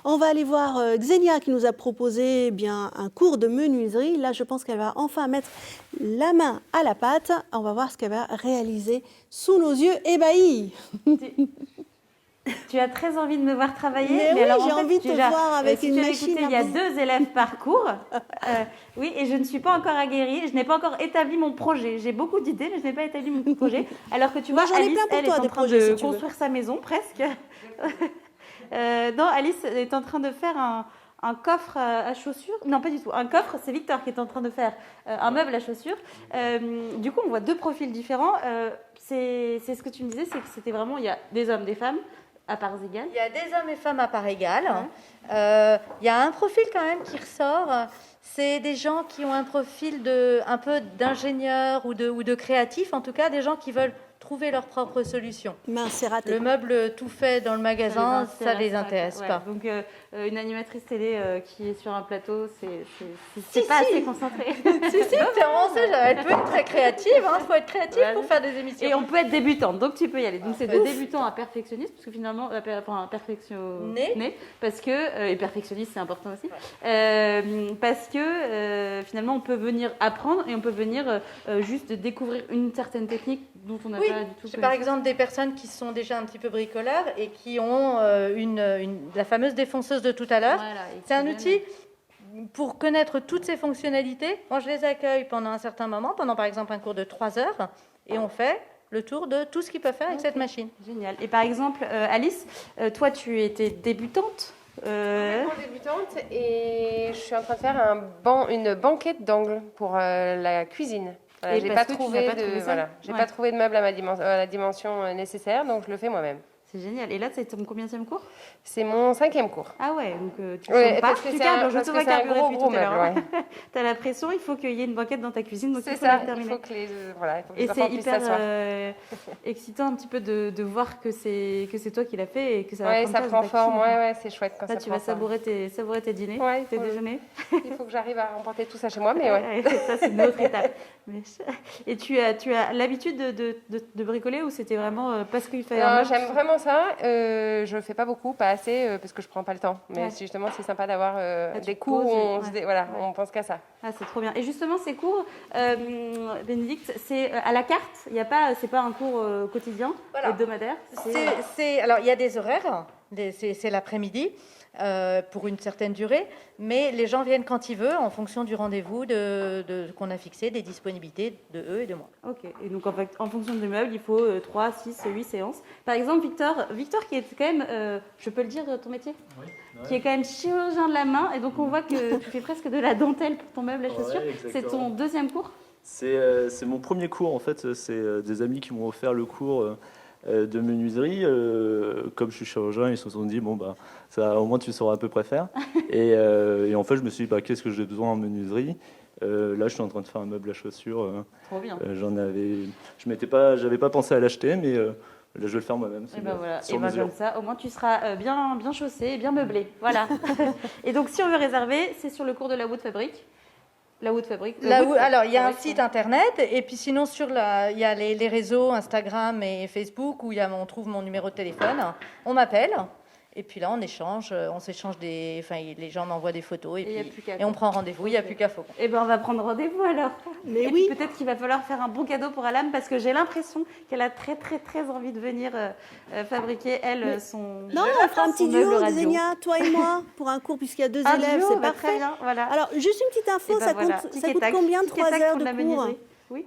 On va aller voir Xenia qui nous a proposé un cours de menuiserie. Là, je pense qu'elle va enfin mettre la main à la pâte. On va voir ce qu'elle va réaliser sous nos yeux ébahis. Tu as très envie de me voir travailler. Mais oui, alors, j'ai envie de te voir avec une machine. Il y a 2 élèves par cours. Oui, et je ne suis pas encore aguerrie. Je n'ai pas encore établi mon projet. J'ai beaucoup d'idées, mais je n'ai pas établi mon projet. Alors que tu vois, Alice, elle est en train de construire sa maison, presque. Non, Alice est en train de faire un coffre à chaussures. Non, pas du tout. Un coffre, c'est Victor qui est en train de faire un meuble à chaussures. Du coup, on voit 2 profils différents. C'est ce que tu me disais, c'est que c'était vraiment, il y a des hommes, des femmes. À parts égales. Il y a des hommes et femmes à parts égales. Ouais. Il y a un profil quand même qui ressort. C'est des gens qui ont un profil un peu d'ingénieur ou de créatif, en tout cas des gens qui veulent trouver leur propre solution. Mince, c'est raté. Le meuble tout fait dans le magasin, ça les intéresse pas. Donc une animatrice télé qui est sur un plateau, c'est pas assez concentré. C'est vraiment ça. Elle peut être très créative. Il faut être créatif pour faire des émissions. Et on peut être débutante, donc tu peux y aller. Donc c'est de débutant à perfectionniste, parce que finalement, perfectionné, parce que et perfectionniste c'est important aussi, parce que finalement on peut venir apprendre et on peut venir juste découvrir une certaine technique dont on n'a pas du tout. J'ai par exemple des personnes qui sont déjà un petit peu bricoleurs et qui ont la fameuse défonceuse de tout à l'heure. Voilà, c'est un outil pour connaître toutes ces fonctionnalités. Moi, je les accueille pendant un certain moment, pendant par exemple un cours de 3 heures, et on fait le tour de tout ce qu'ils peuvent faire avec cette machine. Génial. Et par exemple, Alice, toi, tu étais débutante. Débutante et je suis en train de faire une banquette d'angle pour la cuisine. Voilà, j'ai pas trouvé de meuble à la dimension nécessaire, donc je le fais moi-même. C'est génial. Et là, c'est ton combienième cours? C'est mon 5e cours. Ah ouais, donc tu ne pas. Tu cadres, je te vois carburer depuis tout à l'heure. Tu as la pression, il faut qu'il y ait une banquette dans ta cuisine, donc c'est il faut ça, la terminer. Il faut que les et c'est hyper excitant un petit peu de voir que c'est toi qui l'as fait et que ça va prendre ça prend forme. Ouais, c'est chouette quand là, ça tu vas savourer tes dîners, tes déjeuners. Il faut que j'arrive à remporter tout ça chez moi, mais ouais. Ça, c'est une autre étape. Et tu as l'habitude de bricoler ou c'était vraiment parce qu'il fallait un meuble? J'aime vraiment ça. Je ne fais pas beaucoup, pas assez, parce que je ne prends pas le temps. Mais justement, c'est sympa d'avoir des cours où on pense qu'à ça. Ah, c'est trop bien. Et justement, ces cours, Bénédicte, c'est à la carte. C'est pas un cours quotidien, hebdomadaire. Alors, il y a des horaires. C'est l'après-midi. Pour une certaine durée, mais les gens viennent quand ils veulent en fonction du rendez-vous qu'on a fixé, des disponibilités de eux et de moi. Ok, et donc en fonction des meubles, il faut 3, 6, 8 séances. Par exemple, Victor qui est quand même, je peux le dire, ton métier, qui est quand même chirurgien de la main, et donc on voit que tu fais presque de la dentelle pour ton meuble à chaussures. C'est ton 2e cours? C'est mon 1er cours en fait, c'est des amis qui m'ont offert le cours de menuiserie. Comme je suis chirurgien, ils se sont dit ça, au moins tu sauras à peu près faire. et en fait, je me suis dit qu'est-ce que j'ai besoin en menuiserie. Là, je suis en train de faire un meuble à chaussures. Trop bien. J'avais pas pensé à l'acheter, mais là, je vais le faire moi-même. Et voilà. Et comme ça, au moins tu seras bien chaussé et bien meublé. Voilà. Et donc, si on veut réserver, c'est sur le cours de la Wood Fabric. La Wood Fabric. Alors, il y a un site internet, et puis sinon, il y a les réseaux Instagram et Facebook où on trouve mon numéro de téléphone. On m'appelle, et puis là, on s'échange les gens m'envoient des photos, et on prend rendez-vous. Il n'y a plus qu'à faucon. Eh bien, on va prendre rendez-vous alors. Mais oui. Peut-être qu'il va falloir faire un bon cadeau pour Alam, parce que j'ai l'impression qu'elle a très, très, très envie de venir fabriquer, son. Non, on fera un petit duo, Xenia, toi et moi, pour un cours, puisqu'il y a 2 élèves, c'est parfait. Très bien, voilà. Alors, juste une petite info, ça coûte combien 3 heures de cours? Oui.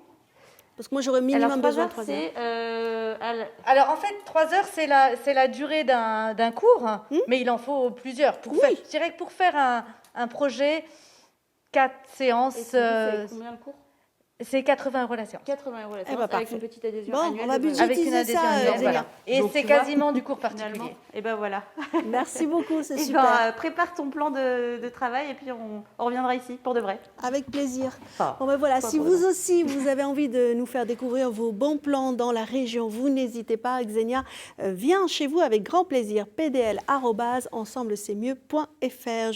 Parce que moi, j'aurais minimum besoin de 3 heures. Alors, en fait, 3 heures, c'est la durée d'un cours, mais il en faut plusieurs. Je dirais que pour faire un projet, 4 séances... Et c'est combien le cours? C'est 80 € la séance. 80 € la séance, avec une petite adhésion annuelle. On va budgétiser ça, voilà. Et donc, c'est quasiment du cours particulier. Et ben voilà. Merci beaucoup, c'est super. Prépare ton plan de travail et puis on reviendra ici pour de vrai. Avec plaisir. Voilà, si vous aussi, vous avez envie de nous faire découvrir vos bons plans dans la région, vous n'hésitez pas. Xenia vient chez vous avec grand plaisir. pdl@ensemblec'estmieux.fr.